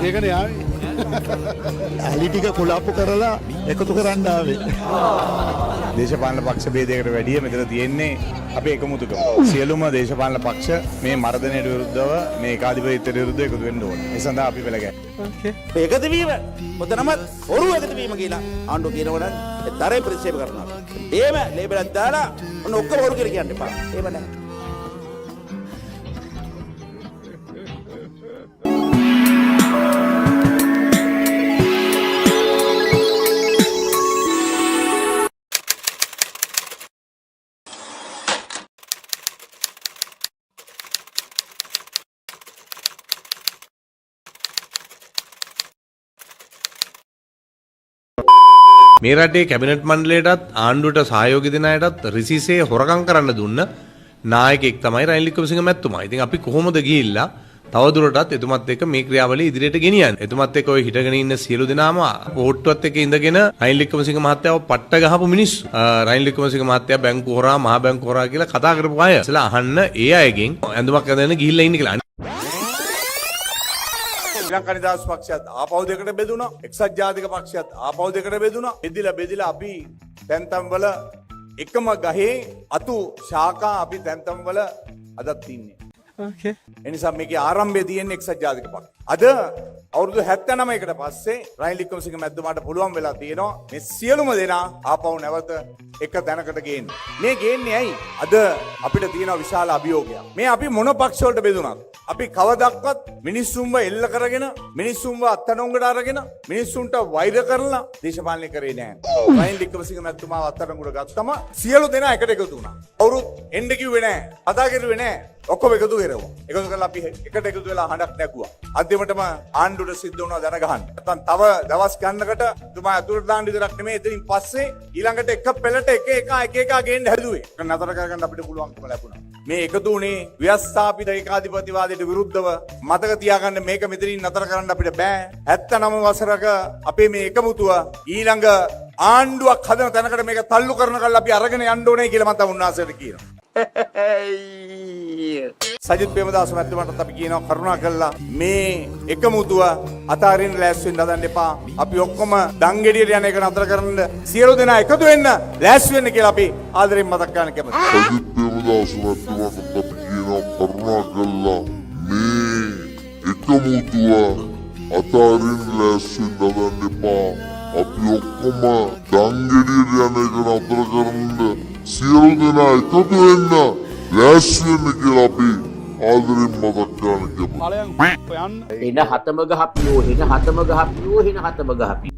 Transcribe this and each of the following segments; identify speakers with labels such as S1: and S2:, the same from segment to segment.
S1: ඒකනේ ආවේ. ඇලි ටික කුලාප්පු කරලා එකතු කරන්න ආවේ.
S2: දේශපාලන පක්ෂ ભેදයකට වැඩිය මෙතන තියෙන්නේ අපේ එකමුතුකම. සියලුම දේශපාලන පක්ෂ මේ මර්ධනයට විරුද්ධව මේ ඒකාධිපතිත්වයට විරුද්ධව එකතු වෙන්න ඕනේ. ඒ සඳහා අපි පෙළ ගැහෙනවා.
S3: එකතු වීම මොතනම ඔරු එකතු වීම කියලා ආණ්ඩුව කියනවනම් ඒ තරේ ප්‍රතික්ෂේප කරනවා. එහෙම ලේබලක් දාලා ඔන්න ඔක්කොම ඔරු කියලා කියන්න එපා. එහෙම නැහැ.
S4: මේ රටේ කැබිනට් මණ්ඩලයටත් ආණ්ඩුවට සහයෝගය දෙන අයටත් රිසිසේ හොරකම් කරන්න දුන්න නායකයෙක් තමයි රනිල් වික්‍රමසිංහ මැතිතුමා. ඉතින් අපි කොහොමද ගිහිල්ලා තවදුරටත් එතුමත් එක්ක මේ ක්‍රියාවලිය ඉදිරියට ගෙනියන්නේ? එතුමත් එක්ක ඔය හිටගෙන ඉන්න සියලු දෙනාම වෝට්ටුවත් එක්ක ඉඳගෙන රනිල් වික්‍රමසිංහ මහත්තයාව පට්ට ගහපු මිනිස්සු. රනිල් වික්‍රමසිංහ මහත්තයා බැංකු හොරා මහා බැංකු හොරා කියලා කතා කරපු අය. ඉතලා අහන්න ඒ අයගෙන් ඇඳුමක් ඇඳගෙන ගිහිල්ලා ඉන්නේ කියලා.
S2: ශ්‍රී ලංකා නිදහස් පක්ෂයත් ආපහු දෙකට බෙදුණා. එක්සත් ජාතික පක්ෂයත් ආපහු දෙකට බෙදුණා. බෙදිලා අපි තැන්තම් වල එකම ගහේ අතු ශාඛා අපි තැන්තම් වල අදත් ඉන්නේ.
S5: ඕකේ.
S2: ඒ නිසා මේකේ ආරම්භය තියෙන්නේ එක්සත් ජාතික පක්ෂ. අද අවුරුදු 79කට පස්සේ රනිල් වික්‍රමසිංහ මැතිතුමාට පුළුවන් වෙලා තියෙනවා මේ සියලුම දෙනා ආපහු නැවත එක තැනකට ගේන්න. මේ ගේන්නේ ඇයි? අද අපිට තියෙන විශාල අභියෝගයක්. මේ අපි මොන පක්ෂ වලට බෙදුණත් අපි කවදක්වත් මිනිස්සුන්ව එල්ල කරගෙන මිනිස්සුන්ව අත්අඩංගුවට අරගෙන මිනිස්සුන්ට වෛර කරලා දේශපාලනය කරේ නැහැ. රනිල් වික්‍රමසිංහ මැතිතුමාව අත්අඩංගුවට ගත්තම සියලු දෙනා එකට එකතු වුණා. කවුරුත් එන්න කිව්වේ නැහැ. කතා කරුවේ නැහැ. ඔක්කොම එකතු වෙරෙව්වා. එකතු කරලා අපි එකට එකතු වෙලා හඬක් නැගුවා. අන්තිමටම ආණ්ඩුවට සිද්ධ වුණා දැනගහන්න. නැත්නම් තව දවස් ගන්නකට තුමා අතුරට දාන්න විතරක් නෙමෙයි එතනින් පස්සේ ඊළඟට එක පෙළට එක ගේන්න හැදුවේ. ඒක නතර කරගන්න අපිට පුළුවන්කම ලැබුණා. මේ එකතු වුණේ ව්‍යවස්ථාපිත ඒකාධිපතිවාදයට විරුද්ධව. මතක තියාගන්න මේක මෙතනින් නතර කරන්න අපිට බෑ. 79 වසරක අපේ මේ එකමුතුව ඊළඟ ආණ්ඩුවක් හදන තැනකට මේක තල්ලු කරන කල් අපි අරගෙන යන්න ඕනේ කියලා මම උන්වහන්සේට කියනවා. සජිත් ප්‍රේමදාස මැතිතුමාටත් අපි කියනවා කරුණා කළා මේ එකමුතුව අතාරින්න ලෑස්ති වෙන්න හදන්න එපා. අපි ඔක්කොම දංගෙඩියට යන එක නතර කරන්න සියලු දෙනා එකතු වෙන්න ලෑස්ති වෙන්න කියලා අපි ආදරෙන් මතක් කරන්න කැමතියි.
S6: සජිත් ප්‍රේමදාස මැතිතුමාටත් අපි කියනවා කරුණා කළා මේ එකමුතුව අතාරින්න ලෑස්ති වෙන්න හදන්න එපා. අපි ඔක්කොම දංගෙඩියට යන එක නතර කරන්න සියලු දෙනා එකතු වෙන්න ලෑස්ති වෙන්න කියලා අපි ආදරෙන් මතක් කරන්න කැමතියි.
S3: එන හතම ගහපියෝ එන හතම ගහපියෝ එන හතම ගහපියෝ.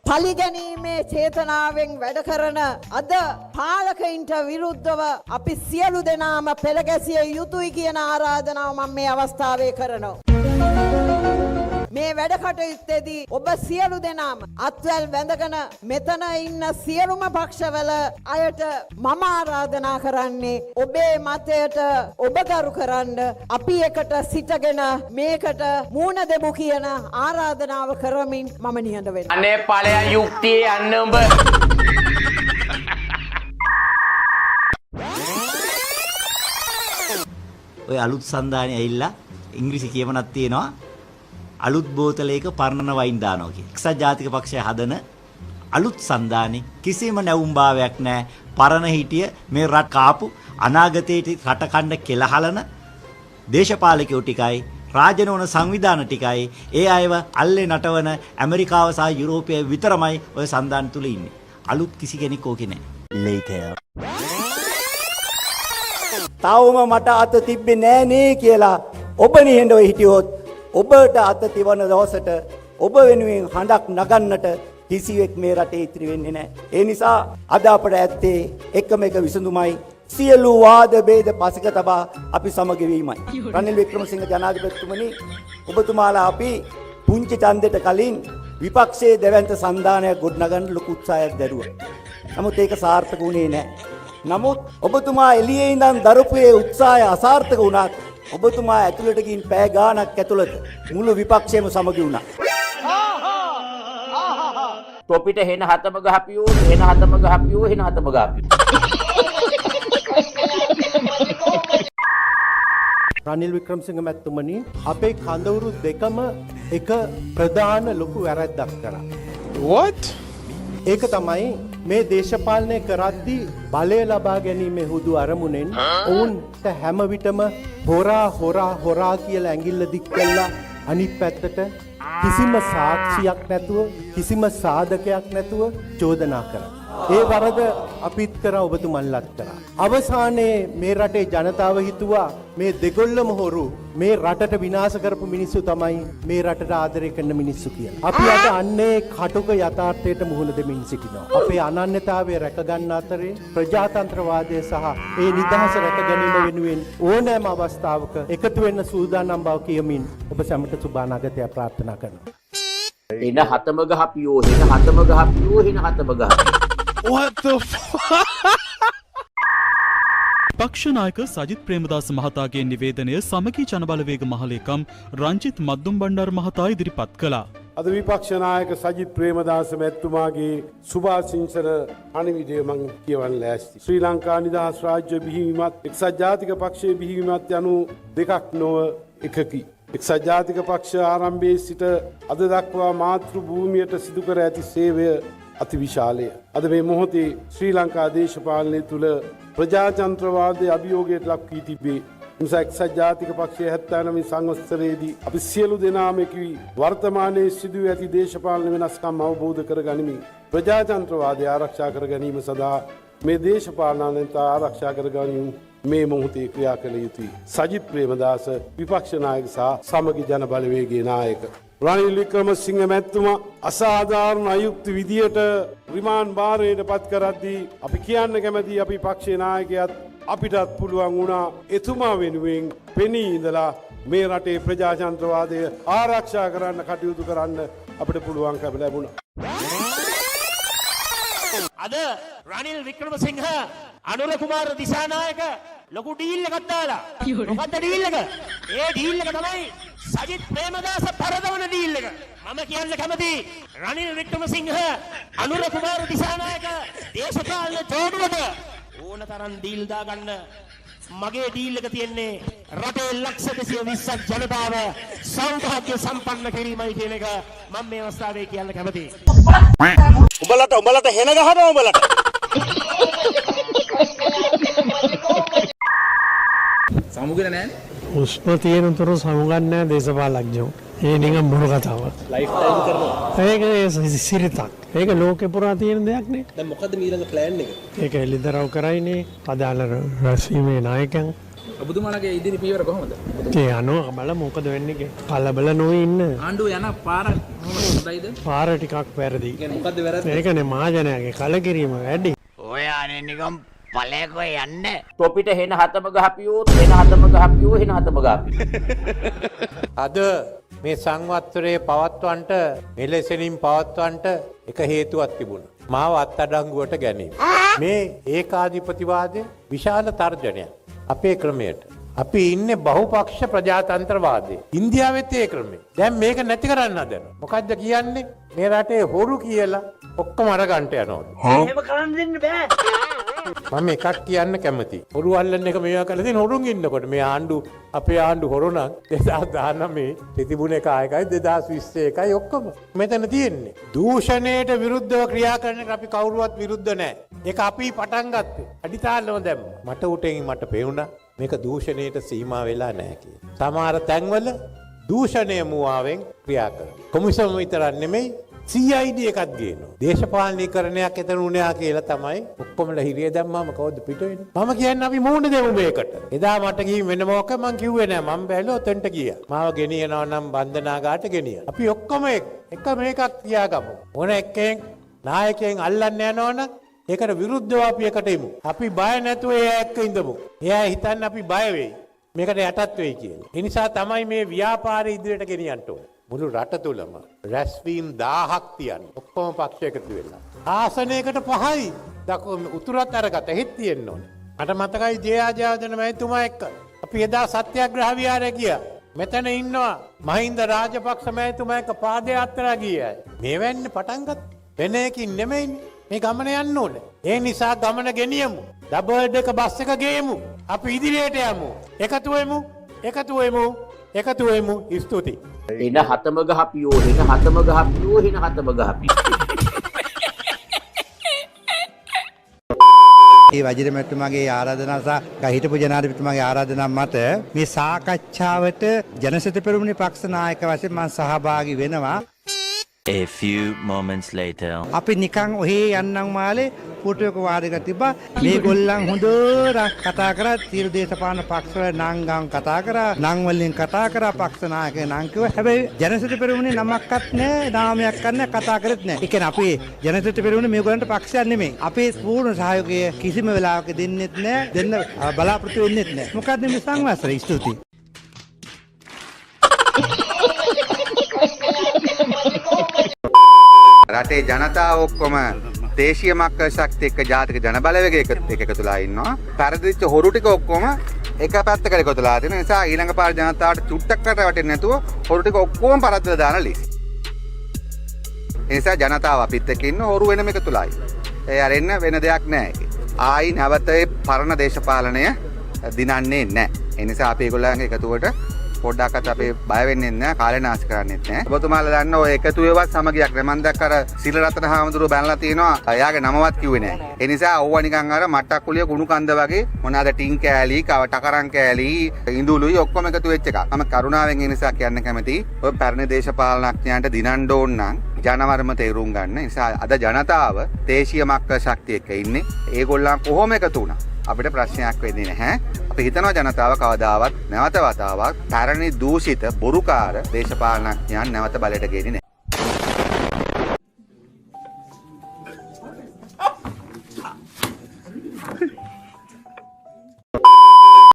S7: පලිගැනීමේ චේතනාවෙන් වැඩ කරන අද පාලකයින්ට විරුද්ධව අපි සියලු දෙනාම පෙළගැසිය යුතුයි කියන ආරාධනාව මම මේ අවස්ථාවේ කරනවා. මේ වැඩ කටයුත්තේදී ඔබ සියලු දෙනාම අත්වැල් වැඳගෙන මෙතන ඉන්න සියලුම පක්ෂවල අයට මම ආරාධනා කරන්නේ ඔබේ මතයට ඔබ ගරු කරන්න අපි එකට සිටගෙන මේකට මූණ දෙමු කියන ආරාධනාව කරමින් මම නිහඬ වෙනවා.
S8: අනේ ඵලයන් යුක්තියේ යන්න උඹ.
S9: ඔය අලුත් සන්දානේ ඇවිල්ලා ඉංග්‍රීසි කියමනක් තියෙනවා. අලුත් බෝතලයක පරණ වයින් දානවා කියලා. එක්සත් ජාතික පක්ෂය හදන අලුත් සන්දානේ කිසිම නැවුම්භාවයක් නැහැ. පරණ හිටිය මේ රට කාපු අනාගතයේ රට කණ්ඩ කෙලහලන දේශපාලකයෝ ටිකයි රාජනෝන සංවිධාන ටිකයි ඒ අයව අල්ලේ නටවන ඇමරිකාව සහ යුරෝපය විතරමයි ඔය සන්දාන තුල ඉන්නේ. අලුත් කිසි කෙනෙක් ඕකේ නැහැ.
S1: later
S3: තාවම මට අත තිබ්බේ නෑ නේ කියලා ඔබ නිහඬව හිටියොත් ඔබට අත තිවන දවසට ඔබ වෙනුවෙන් හඬක් නගන්නට කිසිවෙක් මේ රටේ ඉතිරි වෙන්නේ නැහැ. ඒ නිසා අද අපට ඇත්තේ එකම එක විසඳුමයි සියලු වාද ભેද පසෙක තබා අපි සමග වීමයි. රනිල් වික්‍රමසිංහ ජනාධිපතිතුමනි ඔබතුමාලා අපි පුංචි ඡන්දෙට කලින් විපක්ෂයේ දෙවන්ත සන්දානයක් ගොඩනගන්න ලොකු උත්සාහයක් දැරුවා. නමුත් ඒක සාර්ථක වුණේ නැහැ. නමුත් ඔබතුමා එළියේ ඉඳන් දරපු ඒ උත්සාහය අසාර්ථක වුණත් ඔබතුමා ඇතුළට ගින් පැය ගාණක් ඇතුළත මුළු විපක්ෂයම සමගි වුණා.
S8: තොපිට හෙන හතම ගහපියෝ හෙන හතම ගහපියෝ හෙන හතම ගහපියෝ.
S5: රනිල් වික්‍රමසිංහ මැතිතුමනි අපේ කඳවුරු දෙකම එක ප්‍රධාන ලොකු වැරැද්දක් කරා.
S1: What?
S5: ඒක තමයි මේ දේශපාලනය කරද්දී බලය ලබා ගැනීමේ හුදු අරමුණෙන් ඔවුන්ට හැම විටම හොරා කියලා ඇඟිල්ල දික් කළා අනිත් පැත්තට කිසිම සාක්ෂියක් නැතුව කිසිම සාධකයක් නැතුව චෝදනා කරා. ඒ වරද අපිත් කරා ඔබතුමන්ලත් කරා. අවසානයේ මේ රටේ ජනතාව හිතුවා මේ දෙගොල්ලම හොරු මේ රටට විනාශ කරපු මිනිස්සු තමයි මේ රටට ආදරය කරන මිනිස්සු කියලා. අපි අද අන්නේ කටුක යථාර්ථයට මුහුණ දෙමින් සිටිනවා. අපේ අනන්‍යතාවය රැක ගන්න අතරේ ප්‍රජාතන්ත්‍රවාදය සහ ඒ නිදහස රැක ගැනීම වෙනුවෙන් ඕනෑම අවස්ථාවක එකතු වෙන්න සූදානම් බව කියමින් ඔබ සැමට සුබ අනාගතයක් ප්‍රාර්ථනා කරනවා.
S8: එන හතම ගහපියෝ හෙන හතම ගහපියෝ හෙන හතම ගහපියෝ.
S1: What the fuck?
S10: පක්ෂනායක Sajith Premadasa මහතාගේ නිවේදනය සමගී ජනබලවේග මහලේකම් රංජිත් මද්දුම් බණ්ඩාර මහතා ඉදිරිපත් කළා.
S11: අද විපක්ෂ නායක සජිත් ප්‍රේමදාස මැතිතුමාගේ සුභාශිංසන අනිවිඩය මං කියවන්න ලෑස්ති. ශ්‍රී ලංකා නිදහස් රාජ්‍ය බිහිවීමත් එක්සත් ජාතික පක්ෂයේ බිහිවීමත් යනු දෙකක් නොව එකකි. එක්සත් ජාතික පක්ෂ ආරම්භයේ සිට අද දක්වා මාතෘ භූමියට සිදු කර ඇති සේවය අති විශාලය. අද මේ මොහොතේ ශ්‍රී ලංකා දේශපාලනය තුළ ප්‍රජාතන්ත්‍රවාදයේ අභියෝගයට ලක් වී තිබේ. නිසා එක්සත් ජාතික පක්ෂයේ 79 සංවත්සරයේදී අපි සියලු දෙනාම කිවි වර්තමානයේ සිදුවී ඇති දේශපාලන වෙනස්කම් අවබෝධ කර ගනිමින් ප්‍රජාතන්ත්‍රවාදය ආරක්ෂා කර ගැනීම සඳහා මේ දේශපාලනයන්ට ආරක්ෂා කර ගැනීම මේ මොහොතේ ක්‍රියා කළ යුතුයි. සජිත් ප්‍රේමදාස විපක්ෂ නායක සහ සමගි ජන බලවේගයේ නායක රනිල් වික්‍රමසිංහ මැතිතුමා අසාධාරණ අයුක්ති විදියට රිමාන්ඩ් භාරයට පත් කරද්දී අපි කියන්න කැමති අපි පක්ෂේ නායකයාත් අපිටත් පුළුවන් වුණා එතුමා වෙනුවෙන් පෙනී ඉඳලා මේ රටේ ප්‍රජාතන්ත්‍රවාදය ආරක්ෂා කරන්න කටයුතු කරන්න අපිට පුළුවන්කම ලැබුණා.
S12: අද රනිල් වික්‍රමසිංහ අනුර කුමාර දිසානායක ලොකු ඩීල් එකක් දාලා. මොකද්ද ඩීල් එක? ඒ ඩීල් එක තමයි සජිත් ප්‍රේමදාස පරදවන ඩීල් එක. මම කියන්න කැමති රනිල් වික්‍රමසිංහ අනුර කුමාර දිසානායක දේශපාලන ජෝඩුවට ඕන තරම් ඩීල් දාගන්න. මගේ ඩීල් එක තියෙන්නේ රටේ ලක්ෂ 220ක් ජනතාව සෞභාග්‍ය සම්පන්න කිරීමයි කියන එක මම මේ අවස්ථාවේ කියන්න කැමතියි. උඹලට හෙන ගහනවා උඹලට.
S13: සමුගෙන නෑ
S14: උස්ම තියෙන තුරු සමුගන්නේ දේශපාලඥයෝ. ඒ නිකන් බොරු කතාවක්.
S13: ලයිෆ් ටයිම් කරනවා.
S14: ඒක සිරිතක්. ඒක ලෝකේ පුරා තියෙන දෙයක් නේ.
S13: දැන් මොකද්ද ඊළඟ ප්ලෑන් එක?
S14: ඒක එළිදරව් කරයිනේ අදාළ රැස්වීමේ නායකයන්.
S13: ඔබතුමාලගේ ඉදිරි පියවර කොහොමද?
S14: ඒ අනෝ බලමු මොකද වෙන්නේ කියලා. කලබල නොවී ඉන්න.
S13: ආණ්ඩුව යන පාර හොඳයිද?
S14: පාර ටිකක් වැරදි.
S13: කියන්නේ මොකද්ද වැරද්ද?
S14: ඒකනේ මහජනයාගේ කලකිරීම වැඩි.
S8: ඔය අනේ නිකම් පලයකෝ යන්න. තොපිට හෙන හතම ගහපියෝ හෙන හතම ගහපියෝ හෙන හතම ගහපියෝ.
S15: අද මේ සංවත්සරයේ පවත්වන්නට මෙලෙසින් පවත්වන්නට එක හේතුවක් තිබුණා. මාව අත්අඩංගුවට ගැනීම. මේ ඒකාධිපතිවාදයේ විශාල තර්ජනයක් අපේ ක්‍රමයට. අපි ඉන්නේ බහුපක්ෂ ප්‍රජාතන්ත්‍රවාදයේ. ඉන්දියාවෙත් ඒ ක්‍රමය. දැන් මේක නැති කරන්න හදනවා. මොකද්ද කියන්නේ? මේ රටේ හොරු කියලා ඔක්කොම අරගන්ට යනවා.
S8: එහෙම කරන්න දෙන්න බෑ.
S15: මම එකක් කියන්න කැමතියි. හොරු අල්ලන්න එක මේවා කරලා තියෙන හොරුන් ඉන්නකොට මේ ආණ්ඩු අපේ ආණ්ඩු හොරු නම් 2019 තිබුණේ කායකයි 2020 එකයි ඔක්කොම මෙතන තියෙන්නේ. දූෂණයට විරුද්ධව ක්‍රියා කරන එක අපි කවුරුවත් විරුද්ධ නැහැ. ඒක අපි පටන් ගත්තේ. අඩිතාලම දැම්මා. මට උටෙන් මට පෙවුණා මේක දූෂණයට සීමා වෙලා නැහැ කියලා. සමහර තැන්වල දූෂණය මුවාවෙන් ක්‍රියා කරනවා. කොමිසම විතරක් නෙමෙයි CID එකක් ගේනවා. දේශපාලනීකරණයක් එතන උණා කියලා තමයි ඔක්කොමලා හිරිය දැම්මම කවුද පිට වෙන්නේ? මම කියන්නේ අපි මූණ දෙමු මේකට. එදා මට ගිහින් වෙන මොකක් මං කිව්වේ නෑ. මම බැලුවා ඔතෙන්ට ගියා. මාව ගෙනියනවා නම් බන්ධනාගාරට ගෙනියන. අපි ඔක්කොම එක මේකක් තියාගමු. ඕන එක්කෙන් නායකයන් අල්ලන්න යනවනම් ඒකට විරුද්ධව අපි එකට එමු. අපි බය නැතුව ඒ එක්ක ඉඳමු. එයා හිතන්නේ අපි බය වෙයි. මේකට යටත් වෙයි කියලා. ඒ නිසා තමයි මේ ව්‍යාපාරය ඉදිරියට ගෙනියන්න ඕනේ. මුළු රට තුළම රැස්වීම් 1000ක් තියන්න. ඔක්කොම පක්ෂ එකතු වෙලා. ආසනයකට 5යි. උතුරත් අරකට හෙත් තියෙන්න ඕනේ. මට මතකයි ජයාජාදන මහතුමා එක්ක අපි එදා සත්‍යාග්‍රහ විහාරය ගියා. මෙතන ඉන්නවා මහින්ද රාජපක්ෂ මහතුමා එක්ක පාදයාත්‍රා ගියා. මේ වෙන්නේ පටන් ගත්තා. වෙන එකකින් නෙමෙයිනේ. මේ ගමන යන්න ඕනේ. ඒ නිසා ගමන ගෙනියමු. ඩබල් දෙක බස් එක ගේමු. අපි ඉදිරියට යමු. එකතු වෙමු. එකතු වෙමු ස්තුතියි.
S8: එන හතම ගහපියෝ හෙන හතම ගහපියෝ හෙන හතම ගහපියෝ.
S1: ඒ වජිර මැතිතුමාගේ ආරාධනාව සහ හිටපු ජනාධිපතිතුමාගේ ආරාධනාව මත මේ සාකච්ඡාවට ජනසිත පෙරමුණේ පක්ෂ නායක වශයෙන් මම සහභාගී වෙනවා.
S9: A few moments later.
S1: අපි නිකන් ඔහේ යන්නම් මාලේ පුටුවක වාඩික තිබ්බා. මේගොල්ලන් හොඳට කතා කරා තීරු දේශපාලන පක්ෂවල නංගම් කතා කරා නං වලින් කතා කරා පක්ෂ නායකය නං කිව්වා. හැබැයි ජනසිත පෙරමුණේ නමක්වත් නැහැ නාමයක් නැහැ කතා කරෙත් නැහැ. ඒ කියන්නේ අපේ ජනසිත පෙරමුණේ මේගොල්ලන්ට පක්ෂයක් නෙමෙයි. අපේ පූර්ණ සහයෝගය කිසිම වෙලාවක දෙන්නෙත් නැහැ. දෙන්න බලාපොරොත්තු වෙන්නෙත් නැහැ. මොකද්ද මේ සංවාසය? ස්තුතියි.
S16: රටේ ජනතාව ඔක්කොම දේශීය මක්ක ශක්තිය එක්ක ජාතික ජන බලවේගයක එකතුලා ඉන්නවා. පරදිච්ච හොරු ටික ඔක්කොම එක පැත්තකට එකතුලා තියෙන නිසා ඊළඟ පාර ජනතාවට චුට්ටක්කට වැටෙන්නේ නැතුව හොරු ටික ඔක්කොම පරද්දලා දාන ලීසි. ඒ නිසා ජනතාව අපිත් එක්ක ඉන්න හොරු වෙනම එකතුලායි. ඒ අරින්න වෙන දෙයක් නැහැ. ආයි නැවත පරණ දේශපාලනය දිනන්නේ නැහැ. ඒ නිසා අපි ඒගොල්ලන්ගේ එකතුවට පොඩ්ඩක්වත් අපේ බය වෙන්නේ නැහැ කාලේ නාස්ති කරන්නේත් නැහැ. ඔබතුමාලා දන්න ඔය එකතු වේවත් සමගියක් නෑ. මම දැක්ක අර සිල් රත්න හාමුදුරුවෝ බැනලා තිනවා. එයාගේ නමවත් කිව්වේ නැහැ. ඒ නිසා ඕවා නිකන් අර මට්ටක් කුලිය කුණු කන්ද වගේ මොනවාද ටින් කෑලි, ටකරන් කෑලි, ඉඳුලුයි ඔක්කොම එකතු වෙච්ච එකක්. මම කරුණාවෙන් ඒ නිසා කියන්න කැමතියි. ඔය පැරණි දේශපාලනඥයන්ට දිනන්න ඕන නම් ජනවර්ම තේරුම් ගන්න. නිසා අද ජනතාව දේශීය මක්ක ශක්තිය එක්ක ඉන්නේ. ඒගොල්ලන් කොහොම එකතු වුණා? අපිට ප්‍රශ්නයක් වෙන්නේ නැහැ. අපි හිතනවා ජනතාව කවදාවත් නැවත වතාවක් පැරණි දූෂිත බොරුකාර දේශපාලනඥයන් නැවත බලයට ගෙන්නේ නැහැ.